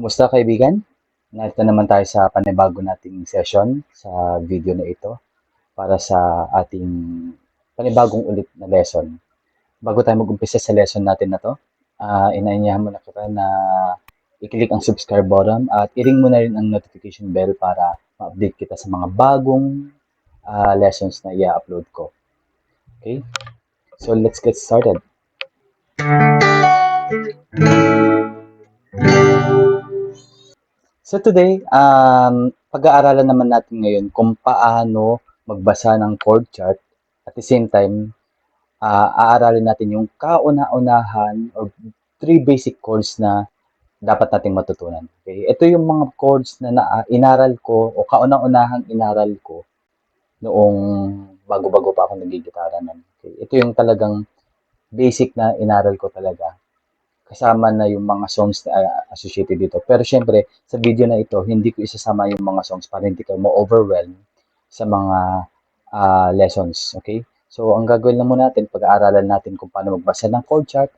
Kumusta kaibigan? Narito naman tayo sa panibago nating session sa video na ito para sa ating panibagong ulit na lesson. Bago tayo mag-umpisa sa lesson natin na to, inaanyahan mo na kita na i-click ang subscribe button at i-ring mo na rin ang notification bell para ma-update kita sa mga bagong lessons na i-upload ko. Okay? So let's get started. So today, pag-aaralan naman natin ngayon kung paano magbasa ng chord chart. At the same time, aaralin natin yung kauna-unahan o 3 basic chords na dapat nating matutunan. Okay? Ito yung mga chords na inaral ko o kauna-unahang inaral ko noong bago-bago pa ako nagigitara nun. Okay? Ito yung talagang basic na inaral ko talaga. Kasama na yung mga songs na associated dito. Pero syempre, sa video na ito, hindi ko isasama yung mga songs para hindi kayo ma-overwhelm sa mga lessons. Okay? So, ang gagawin lang muna natin, pag-aaralan natin kung paano magbasa ng chord chart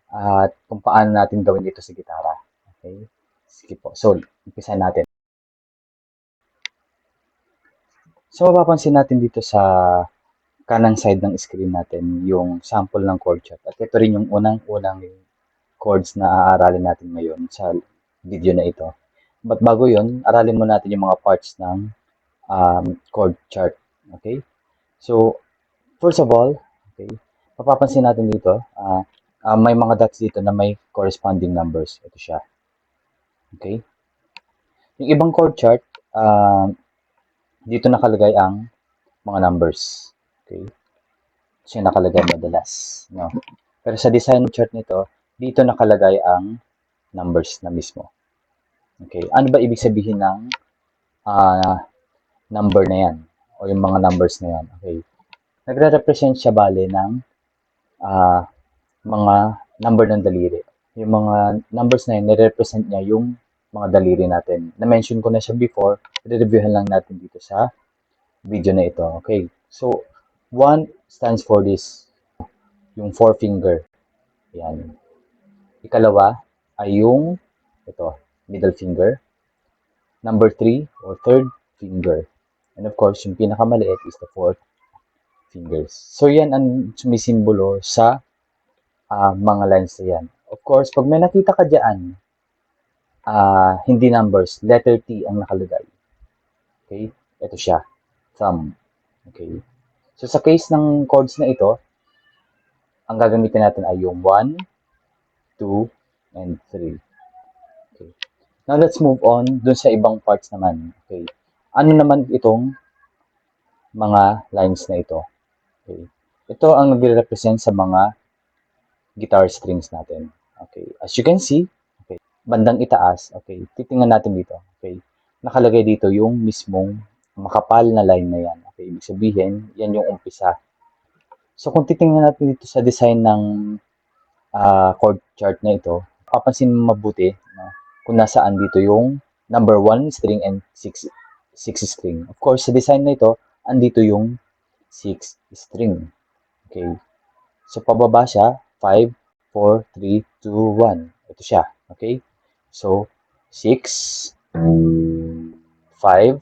at kung paano natin gawin dito sa gitara. Okay? Sige po. So, umpisa natin. So, mapapansin natin dito sa kanang side ng screen natin yung sample ng chord chart. At ito rin yung unang-unang chords na aaralin natin ngayon sa video na ito. But bago yun, aralin mo natin yung mga parts ng chord chart. Okay? So, first of all, okay, mapapansin natin dito, may mga dots dito na may corresponding numbers. Ito siya. Okay? Yung ibang chord chart, dito nakalagay ang mga numbers. Okay? Siya nakalagay madalas. No? Pero sa design chart nito, dito nakalagay ang numbers na mismo. Okay, ano ba ibig sabihin ng number na yan? O yung mga numbers na yan? Okay, nagre-represent siya bale ng mga number ng daliri. Yung mga numbers na yun, nire-represent niya yung mga daliri natin. Na-mention ko na siya before, i-reviewhan lang natin dito sa video na ito. Okay, so 1 stands for this, yung forefinger. Yan. Ikalawa ay yung ito, middle finger. Number 3 or third finger. And of course, yung pinakamaliit is the fourth fingers. So yan ang sumisimbolo sa mga lines na yan. Of course, pag may nakita ka dyan, hindi numbers, letter T ang nakalagay. Okay? Ito siya. Thumb. Okay? So sa case ng chords na ito, ang gagamitin natin ay yung 1, 2, and 3. Okay. Now, let's move on dun sa ibang parts naman. Okay. Ano naman itong mga lines na ito? Okay. Ito ang nagre-represent sa mga guitar strings natin. Okay. As you can see, okay, bandang itaas, okay, titingnan natin dito. Okay. Nakalagay dito yung mismong makapal na line na yan. Okay. Ibig sabihin, yan yung umpisa. So, kung titingnan natin dito sa design ng chord chart na ito, papansin mo mabuti na kung nasaan dito yung number 1 string and 6 string. Of course, sa design na ito, andito yung 6 string. Okay. So, pababa siya, 5, 4, 3, 2, 1. Ito siya. Okay. So, 6, 5, 4,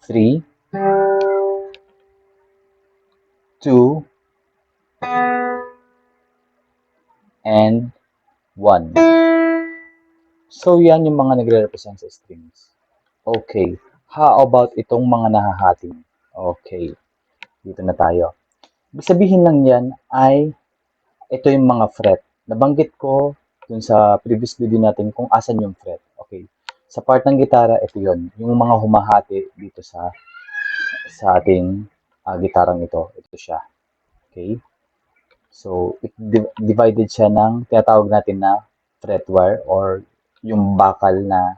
3, 2, and 1. So, yan yung mga nagre-represent sa strings. Okay. How about itong mga nahahating? Okay. Dito na tayo. Ibig sabihin lang yan ay ito yung mga fret. Nabanggit ko dun sa previous video natin kung asan yung fret. Okay. Sa part ng gitara, ito yon, yung mga humahati dito sa ating gitarang ito. Ito siya. Okay? So, divided siya ng tinatawag natin na fretwire or yung bakal na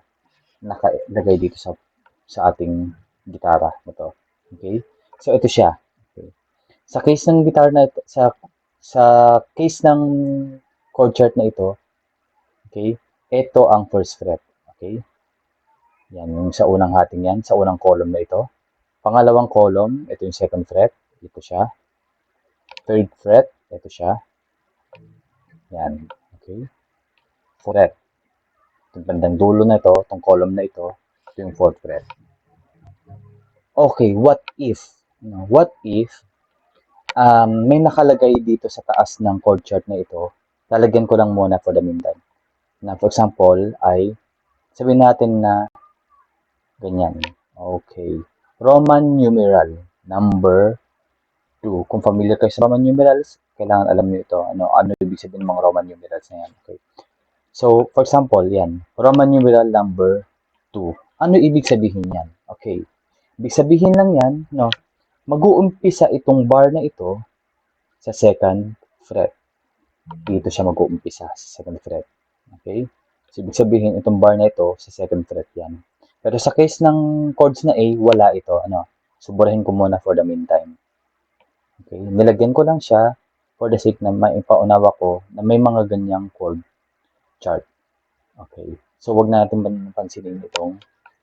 nakalagay dito sa ating gitara. Ito. Okay? So, ito siya. Okay. Sa case ng guitar na ito, sa case ng chord chart na ito, okay, ito ang first fret. Okay? Yan, yung sa unang hating yan, sa unang column na ito. Pangalawang column, ito yung second fret. Ito siya. Third fret, ito siya. Yan. Okay? Fret. Itong bandang dulo na ito, itong column na ito yung fourth fret. Okay, what if? What if may nakalagay dito sa taas ng chord chart na ito, lalagyan ko lang muna for the meantime. Na for example ay sabihin natin na ganyan. Okay. Roman numeral number 2. Kung familiar kayo sa Roman numerals, kailangan alam niyo ito. Ano ibig sabihin ng mga Roman numerals na yan. Okay. So, for example, yan. Roman numeral number 2. Ano ibig sabihin yan? Okay. Ibig sabihin lang yan, no, mag-uumpisa itong bar na ito sa second fret. Dito siya mag-uumpisa sa second fret. Okay? So, ibig sabihin, itong bar na ito sa second fret yan. Pero sa case ng chords na A, wala ito. Suburahin ko muna for the meantime. Okay? Nilagyan ko lang siya for the sake na maipaunawa ko na may mga ganyang chord chart. Okay. So, wag natin pansinin itong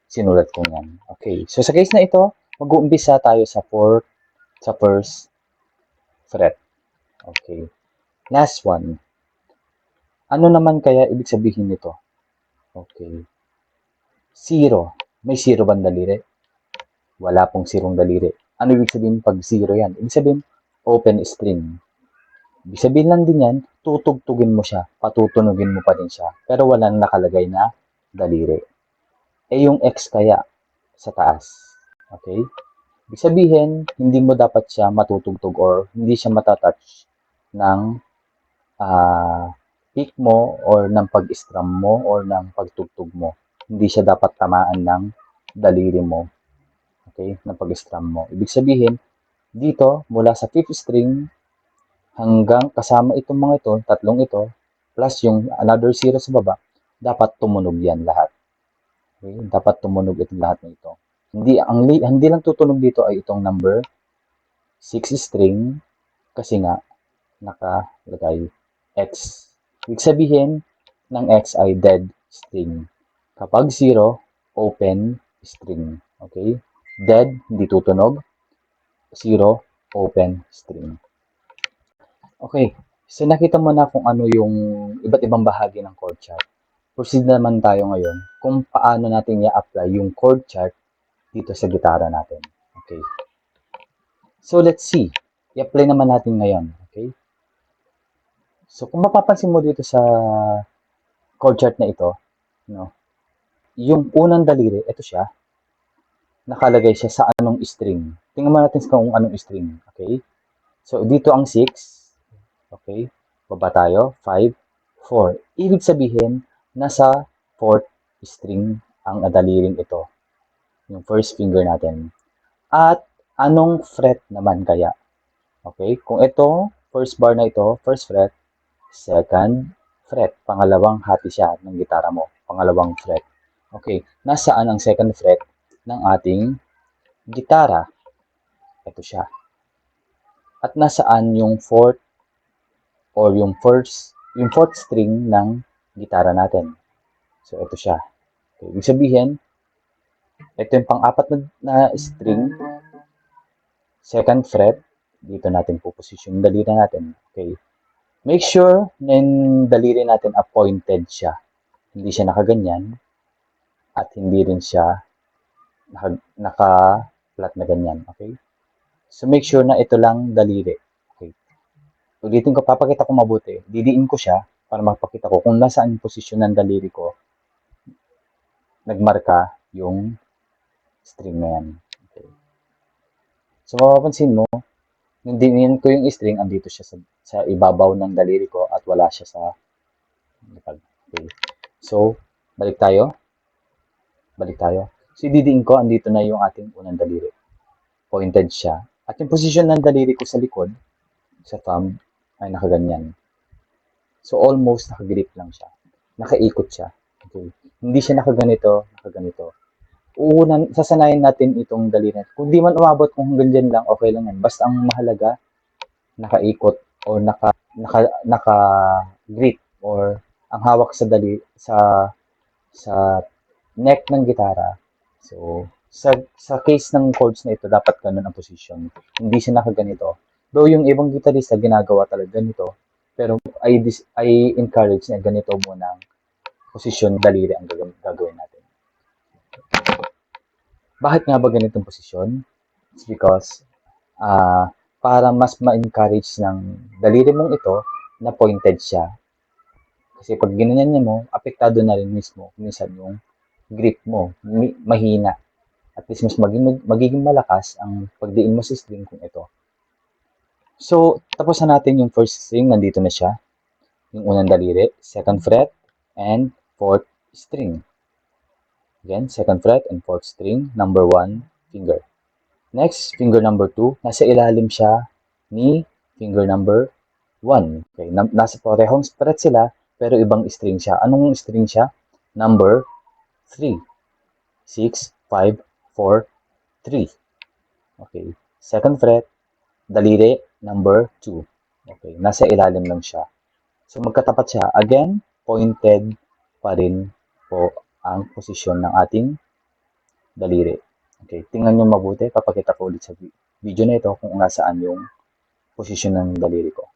sinulat ko yan. Okay. So, sa case na ito, mag-uumpisa tayo sa first fret. Okay. Last one. Ano naman kaya ibig sabihin nito? Okay. Zero. May zero bang daliri? Wala pong zerong daliri. Ano ibig sabihin pag zero yan? Ibig sabihin, open string. Ibig sabihin lang din yan, tutugtugin mo siya, patutunugin mo pa din siya, pero walang nakalagay na daliri. Yung X kaya sa taas. Okay? Ibig sabihin, hindi mo dapat siya matutugtog or hindi siya matatouch ng pick mo or ng pag-strum mo or ng pagtugtog mo. Hindi siya dapat tamaan ng daliri mo. Okay? Ng pag-strum mo. Ibig sabihin, dito, mula sa fifth string, hanggang kasama itong mga ito, tatlong ito, plus yung another zero sa baba, dapat tumunog yan lahat. Okay? Dapat tumunog itong lahat na ito. Hindi lang tutunog dito ay itong number 6 string kasi nga nakalagay X. Ibig sabihin ng X ay dead string. Kapag 0, open string. Okay? Dead, hindi tutunog. 0, open string. Okay, so nakita mo na kung ano yung iba't ibang bahagi ng chord chart. Proceed naman tayo ngayon kung paano natin i-apply yung chord chart dito sa gitara natin. Okay. So let's see. I-apply naman natin ngayon. Okay. So kung mapapansin mo dito sa chord chart na ito, no, yung unang daliri, ito siya, nakalagay siya sa anong string. Tingnan mo natin kung anong string. Okay. So dito ang 6. Okay? Baba tayo. 5, 4. Ibig sabihin, nasa 4th string ang daliring ito. Yung first finger natin. At anong fret naman kaya? Okay? Kung ito, first bar na ito, first fret, second fret. Pangalawang hati siya ng gitara mo. Pangalawang fret. Okay. Nasaan ang second fret ng ating gitara? Ito siya. At nasaan yung fourth or yung fourth string ng gitara natin. So, ito siya. Okay, ibig sabihin, ito yung pang-apat na string, second fret, dito natin puposisyon yung daliri natin. Okay. Make sure na yung daliri natin appointed siya. Hindi siya nakaganyan at hindi rin siya naka-flat na ganyan. Okay. So, make sure na ito lang daliri. Ulitin ko, papakita ko mabuti. Didiin ko siya para magpakita ko kung nasaan yung posisyon ng daliri ko. Nagmarka yung string na yan. Okay. So, mapapansin mo, yung diin ko yung string, andito siya sa ibabaw ng daliri ko at wala siya sa lapag. Okay. So, balik tayo. Balik tayo. So, ididiin ko, andito na yung ating unang daliri. Pointed siya. At yung position ng daliri ko sa likod, sa thumb, ay nakaganyan. So, almost nakagrip lang siya. Nakaikot siya. Okay. Hindi siya nakaganito, nakaganito. Sasanayin natin itong daliri. Kung di man umabot kung hanggang dyan lang, okay lang yan. Basta ang mahalaga, nakaikot o naka grip or ang hawak sa sa neck ng gitara. So, sa case ng chords na ito, dapat ganun ang position. Hindi siya nakaganito. Though yung ibang gitarista ginagawa talaga ganito, pero I encourage na ganito muna ang posisyon daliri ang gagawin natin. Bakit nga ba ganitong posisyon? It's because para mas ma-encourage ng daliri mong ito na pointed siya. Kasi pag ginanyan niya mo, apektado na rin mismo minsan yung grip mo, mahina. At least mas magiging malakas ang pagdiin mo sa string kung ito. So, tapos na natin yung first string, nandito na siya. Yung unang daliri, second fret, and fourth string. Again, second fret and fourth string, number 1 finger. Next, finger number 2, nasa ilalim siya ni finger number 1. Okay, nasa parehong fret sila, pero ibang string siya. Anong string siya? Number 3. 6, 5, 4, 3. Okay, second fret, daliri, number 2. Okay, nasa ilalim lang siya. So, magkatapat siya. Again, pointed pa rin po ang posisyon ng ating daliri. Okay, tingnan nyo mabuti. Papakita ko ulit sa video na ito kung nasaan yung posisyon ng daliri ko.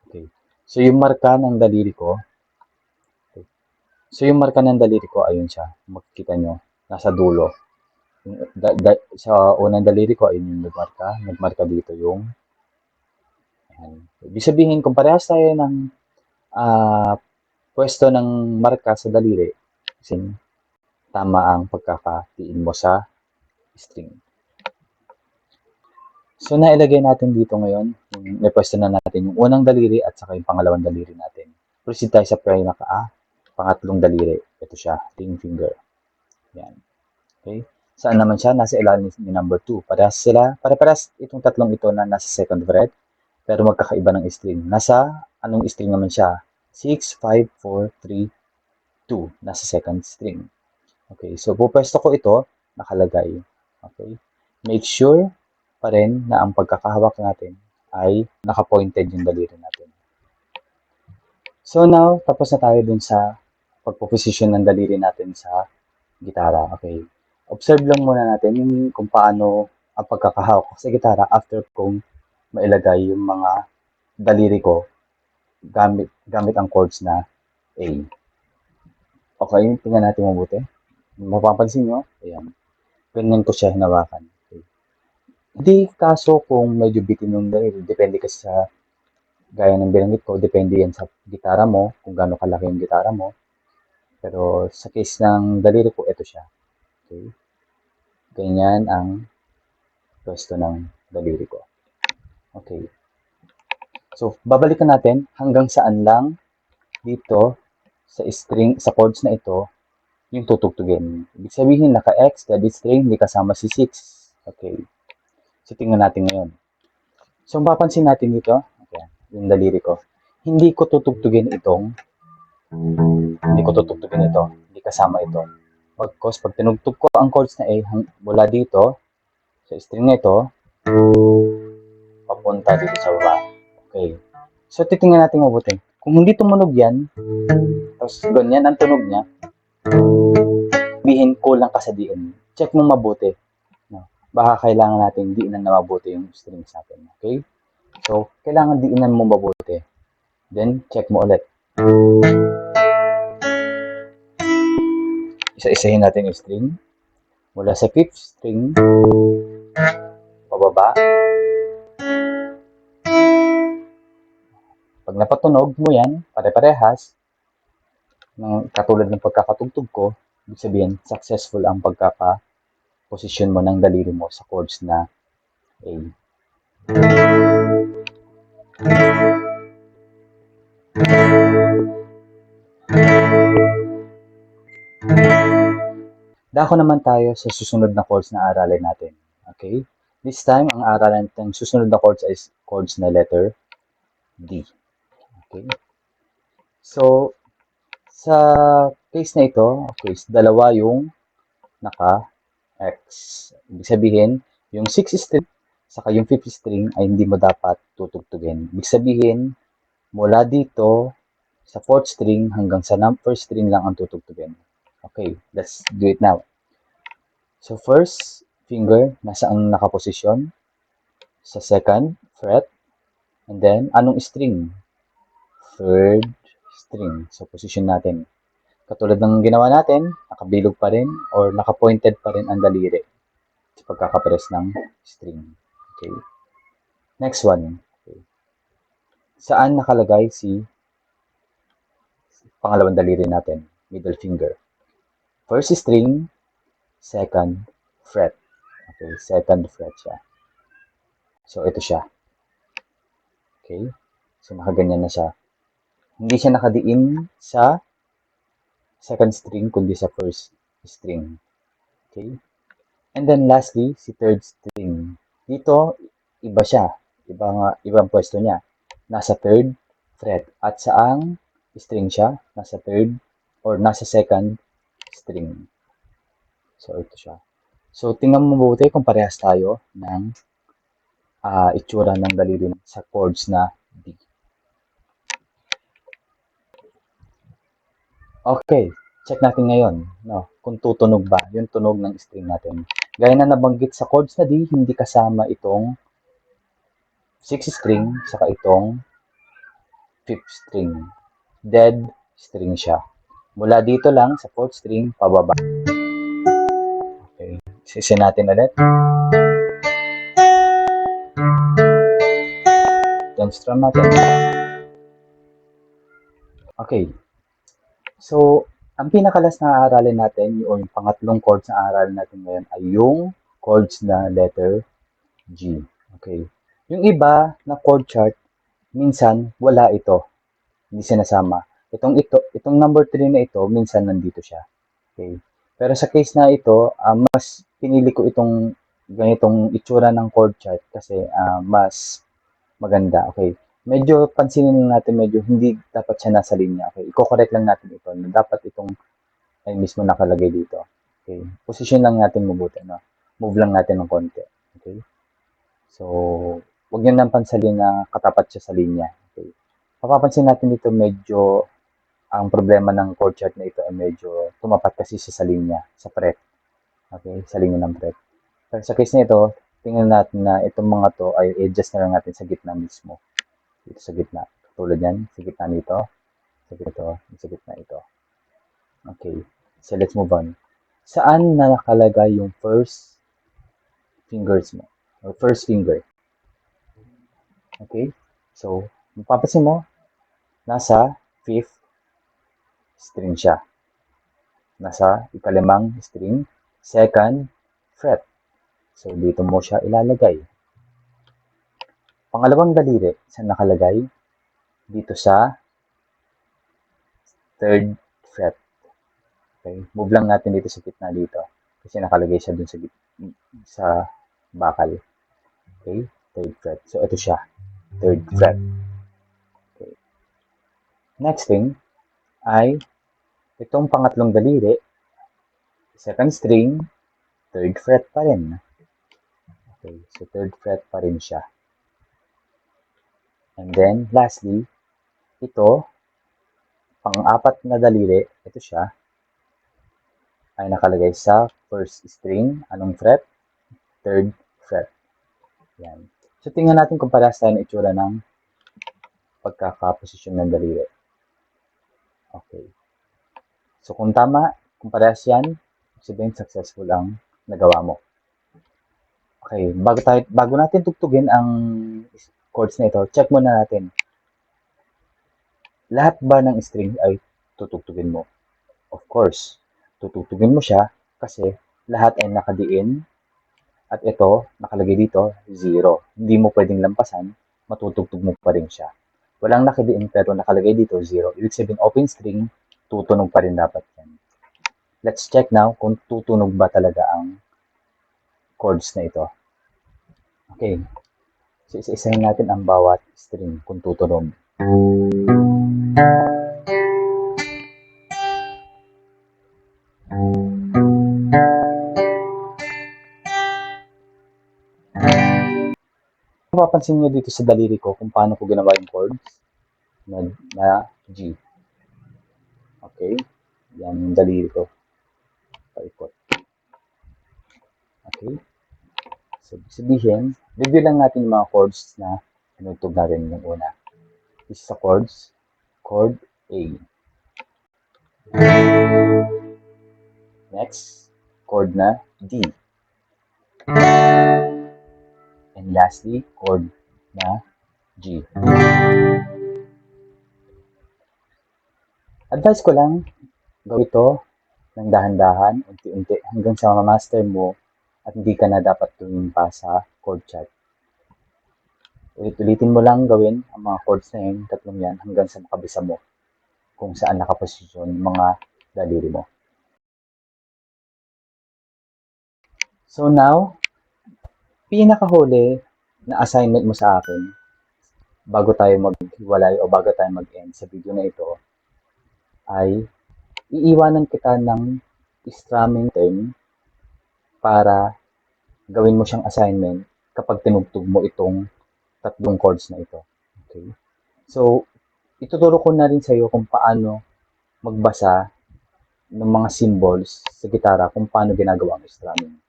Okay. So, yung marka ng daliri ko, ayun siya. Makikita nyo, nasa dulo. Sa unang daliri ko, ayun yung nagmarka. Nagmarka dito yung, ayan. Ibig sabihin, kung parehas tayo ng pwesto ng marka sa daliri, kasi tama ang pagkakatiin mo sa string. So, nailagay natin dito ngayon, may pwesto na natin yung unang daliri at saka yung pangalawang daliri natin. Proceed tayo sa pangatlong daliri. Ito siya, ring finger. Yan. Okay. Saan naman siya? Nasa ilalim ni number 2. Pare-parehas itong tatlong ito na nasa second fret, pero magkakaiba ng string. Nasa anong string naman siya? 6, 5, 4, 3, 2. Nasa second string. Okay, so pupwesto ko ito, nakalagay. Okay. Make sure pa rin na ang pagkakahawak natin ay naka-pointed yung daliri natin. So now, tapos na tayo dun sa pagpo-position ng daliri natin sa gitara. Okay. Observe lang muna natin yung kung paano ang pagkakahawak sa gitara after kong mailagay yung mga daliri ko gamit ang chords na A. Okay, tingnan natin mabuti. Mapapansin nyo, ayan. Ganyan ko siya hinawakan. Okay. Hindi kaso kung medyo bitin yung daliri, depende kasi sa gaya ng binanggit ko, depende yan sa gitara mo, kung gaano kalaki yung gitara mo. Pero sa case ng daliri ko, ito siya. Okay. Ganyan ang pwesto ng daliri ko. Okay. So, babalikan natin hanggang saan lang dito sa string, sa chords na ito, yung tutugtugin. Ibig sabihin, naka-X, steady string, hindi kasama si 6. Okay. So, tingnan natin ngayon. So, mapapansin natin dito, okay, yung daliri ko. Hindi ko tutugtugin ito. Hindi kasama ito. Because pag tinugtog ko ang chords na A, mula dito, sa string na ito, papunta dito sa baba. Okay. So, titingnan natin mabuti. Kung hindi tumunog yan, tapos ganyan ang tunog niya, sabihin kulang ka sa diin. Check mo mabuti. No? Baka kailangan natin diinan na mabuti yung strings natin. Okay? So, kailangan diinan mo mabuti. Then, check mo ulit. Isa-isahin natin yung string. Mula sa 5th string, pababa. Pag napatunog mo yan, pare-parehas, katulad ng pagkakatugtog ko, ibig sabihin, successful ang pagkaka-posisyon mo ng daliri mo sa chords na A. Dako naman tayo sa susunod na chords na aralin natin. Okay? This time, ang aralan natin susunod na chords ay chords na letter D. Okay? So, sa case na ito, okay, dalawa yung naka-X. Ibig sabihin, yung 6th string saka yung 5th string ay hindi mo dapat tutugtugin. Ibig sabihin, mula dito sa 4th string hanggang sa 1st string lang ang tutugtugin. Okay, let's do it now. So, first finger, nasa ang nakaposisyon? Sa 2nd fret. And then, anong string? 3rd string. So, position natin. Katulad ng ginawa natin, nakabilog pa rin or nakapointed pa rin ang daliri sa pagkakapress ng string. Okay. Next one. Okay. Saan nakalagay si pangalawang daliri natin? Middle finger. First string, 2nd fret. Okay, 2nd fret siya. So, ito siya. Okay. So, nakaganyan na siya. Hindi siya nakadiin sa 2nd string, kundi sa 1st string. Okay? And then lastly, si 3rd string. Dito, iba siya. Ibang pwesto niya. Nasa 3rd fret. At saang string siya? Nasa 3rd or nasa 2nd string. So, ito siya. So, tingnan mo mabuti kung parehas tayo ng itsura ng daliri sa chords na D. Okay, check natin ngayon, no, kung tutunog ba yung tunog ng string natin. Gaya na nabanggit sa chords na D, hindi kasama itong 6th string saka itong 5th string. Dead string siya. Mula dito lang sa 4th string pababa. Okay, sisi natin ulit. Then strum natin. Okay. So, ang pinakalas na aaralin natin, yung pangatlong chords na aaralin natin ngayon ay yung chords na letter G. Okay. Yung iba na chord chart, minsan wala ito. Hindi sinasama. Itong number 3 na ito, minsan nandito siya. Okay. Pero sa case na ito, mas pinili ko itong ganitong itsura ng chord chart kasi mas maganda. Okay. Medyo pansinin natin, medyo hindi dapat siya nasa linya. Okay. Iko-correct lang natin ito. Dapat itong ay mismo nakalagay dito. Okay. Position lang natin mabuti. No? Move lang natin ng konti. Okay. So, huwag nyo nang pansalin na katapat siya sa linya. Okay. Mapapansin natin dito medyo ang problema ng chord chart na ito ay medyo tumapat kasi siya sa linya, sa fret. Okay, sa linya ng fret. Pero sa case na ito, tingnan natin na itong mga to ay adjust na lang natin sa gitna mismo. Dito sa gitna. Tulad yan, sa gitna nito, sa gitna ito. Okay, so let's move on. Saan na nakalagay yung first fingers mo? Or first finger? Okay, so mapapansin mo, nasa 5th string siya. Nasa ikalimang string, 2nd fret. So, dito mo siya ilalagay. Pangalawang daliri, saan nakalagay? Dito sa 3rd fret. Okay, move lang natin dito sa gitna dito. Kasi nakalagay siya dun sa bakal. Okay, 3rd fret. So, ito siya. 3rd fret. Okay. Next thing ay itong pangatlong daliri, 2nd string, 3rd fret pa rin. Okay, so 3rd fret pa rin siya. And then, lastly, ito, pang-apat na daliri, ito siya, ay nakalagay sa 1st string. Anong fret? 3rd fret. Yan. So, tingnan natin kung parehas tayo na itsura ng pagkakaposisyon ng daliri. Okay. So, kung tama, kung parehas yan, sabihin successful ang nagawa mo. Okay. Bago natin tugtugin ang chords na ito, check muna natin. Lahat ba ng string ay tutugtugin mo? Of course, tutugtugin mo siya kasi lahat ay nakadiin at ito, nakalagay dito, 0. Hindi mo pwedeng lampasan, matutugtog mo pa rin siya. Walang nakadiin pero nakalagay dito, 0. Ibig sabihin, open string, tutunog pa rin dapat yan. let's check now kung tutunog ba talaga ang chords na ito. Okay. So, isa-isahin natin ang bawat string kung tutunog. Mapapansin nyo dito sa daliri ko kung paano ko ginawa yung chords na G. Okay? Yan yung daliri ko. Paikot. Okay? So, sabihin, review lang natin yung mga chords na pinutog natin yung una. This is a chords. Chord A. Next, chord na D. And lastly, chord na G. Advice ko lang, gawin ito ng dahan-dahan, unti-unti, hanggang sa ma-master mo at hindi ka na dapat tumingin pa sa chord chart. Ulit-ulitin mo lang gawin ang mga chords na yun, tatlong yan, hanggang sa makabisa mo kung saan nakaposisyon yung mga daliri mo. So now, pinakahuli na assignment mo sa akin bago tayo maghiwalay o bago tayo mag-end sa video na ito ay iiwanan kita ng strumming term para gawin mo siyang assignment kapag tinugtog mo itong tatlong chords na ito. Okay? So, ituturo ko na rin sa iyo kung paano magbasa ng mga symbols sa gitara, kung paano ginagawa ang strumming.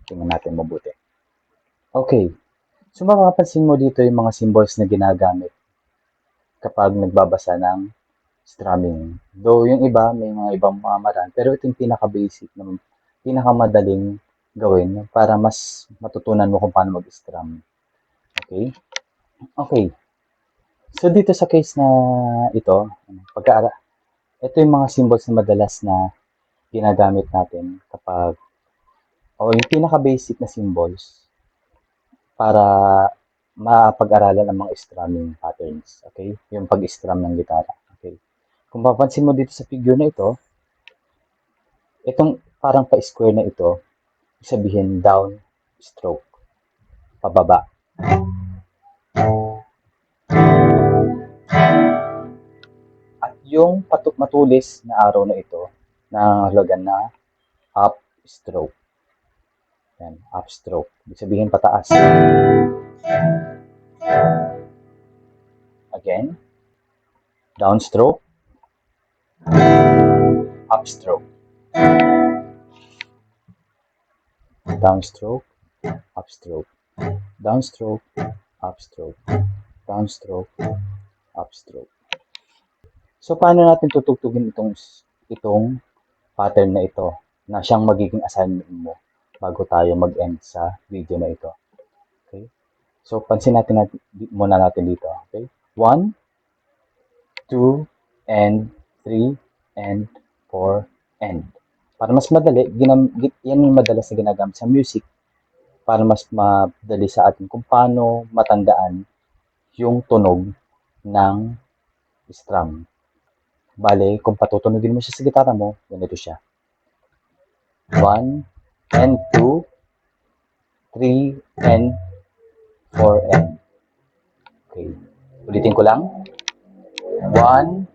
Tingnan natin mabuti. Okay. So, mapapansin mo dito yung mga symbols na ginagamit kapag nagbabasa ng strumming. Though yung iba, may mga ibang pamamaraan, pero ito yung pinaka-basic, pinakamadaling gawin para mas matutunan mo kung paano mag-strum. Okay? Okay. So, dito sa case na ito, ito yung mga symbols na madalas na ginagamit natin kapag, yung pinaka-basic na symbols para mapag-aralan ang mga strumming patterns. Okay? Yung pag-strum ng gitara. Okay? Kung mapapansin mo dito sa figure na ito, itong parang pa-square na ito, sabihin down stroke, pababa. At yung matulis na arrow na ito, nangangahulugan na up stroke. Yan, up stroke. Ibig sabihin pataas. Again, down stroke, up stroke. Downstroke, upstroke, downstroke, upstroke, downstroke, upstroke. So, paano natin tutugtugin itong pattern na ito na siyang magiging assignment mo bago tayo mag-end sa video na ito? Okay? So, pansin natin muna natin dito. Okay? 1, 2, and 3, and 4, and. Para mas madali, yan yung madalas na ginagamit sa music para mas madali sa atin kung paano matandaan yung tunog ng strum. Bale, kung patutunogin mo siya sa gitara mo, ganito siya. 1, and 2, 3, and 4, and. Okay. Ulitin ko lang. 1,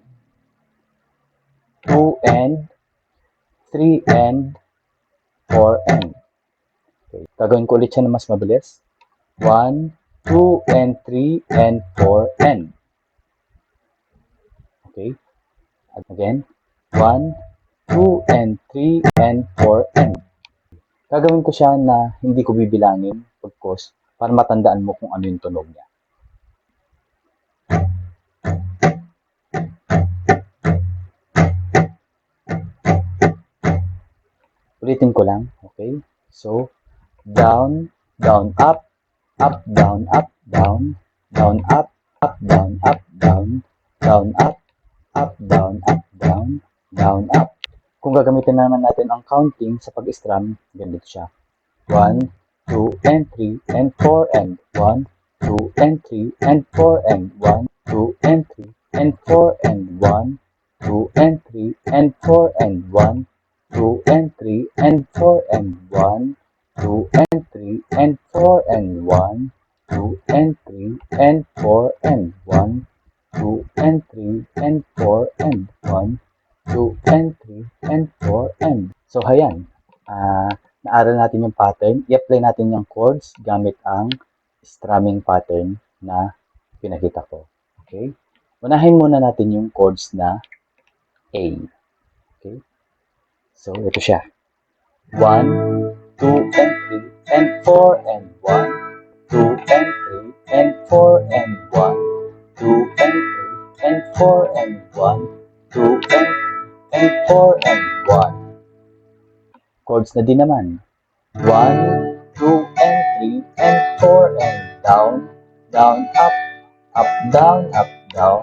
2, and 3, and 4, and. Okay. Gagawin ko ulit siya na mas mabilis. 1, 2, and 3, and 4, and. Okay. Again. 1, 2, and 3, and 4, and. Gagawin ko siya na hindi ko bibilangin pagkos para matandaan mo kung ano yung tunog niya. Ulitin ko lang, okay? So, down, down, up, down, down, down, up, down, down, down, up, down, down, down, up. Kung gagamitin naman natin ang counting sa pag-strum, ganito siya. 1, 2, and 3, and 4, and 1, 2, and 3, and 4, and 1, 2, and 3, and 4, and 1, 2, and 3, and 4, and 1, 2 and 3 and 4 and 1, 2 and 3 and 4 and 1, 2 and 3 and 4 and 1, 2 and 3 and 4 and 1, 2 and 3 and 4 and So, ayan. Naaral natin yung pattern. I-apply natin yung chords gamit ang strumming pattern na pinakita ko. Okay? Unahin muna natin yung chords na A. Okay? So, ito siya. 1, 2 and 3 and 4 and 1, 2 and 3 and 4 and 1, 2 and 3 and 4 and 1, 2 and 3 and 4 and 1. Chords na din naman. 1, 2 and 3 and 4 and down, down, up, up, down, down, up,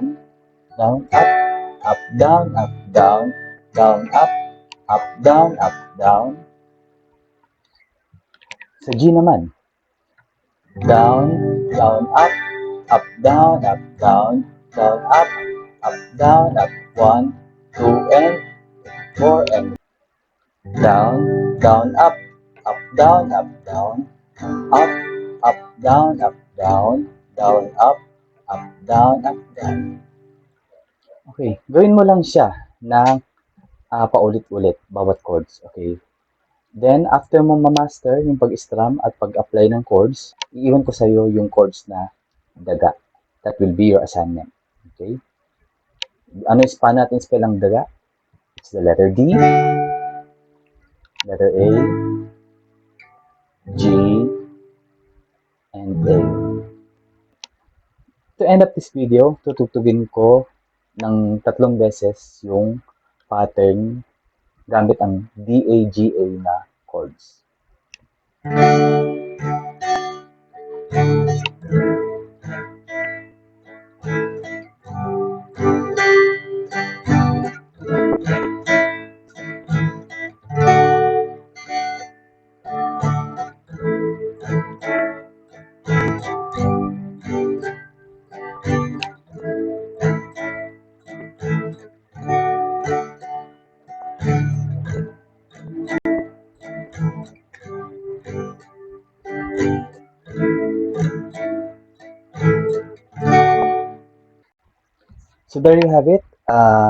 down, down, down, up, down, down. Sa G naman. Down, down, up, down, down, down, up, down, 1, 2 and 4 and down, down, up, down, down, up, down, down, down, up, down, down. Okay, gawin mo lang siya ng paulit-ulit, bawat chords, okay? Then, after mo ma-master yung pag-strum at pag-apply ng chords, iiwan ko sa iyo yung chords na daga. That will be your assignment. Okay? Ano yung paano natin spell ang daga? It's the letter D, letter A, G, and A. To end up this video, tutugtugin ko ng 3 beses yung pattern gamit ang D-A-G-A na chords. So there you have it.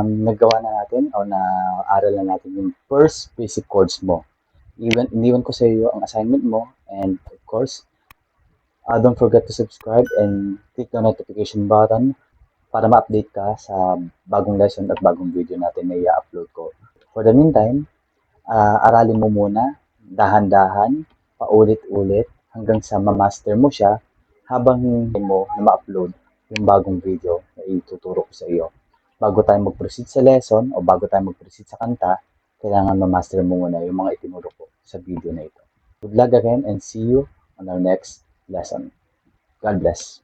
Nagawa na natin o na-aral na natin yung first basic chords mo. Iniwan ko sa iyo ang assignment mo, and of course, don't forget to subscribe and click the notification button para ma-update ka sa bagong lesson at bagong video natin na i-upload ko. For the meantime, aralin mo muna, dahan-dahan, paulit-ulit, hanggang sa ma-master mo siya habang hindi mo na ma-upload yung bagong video na ituturo ko sa iyo. Bago tayo mag-proceed sa lesson o bago tayo mag-proceed sa kanta, kailangan ma-master mo muna yung mga itinuro ko sa video na ito. Good luck again and see you on our next lesson. God bless.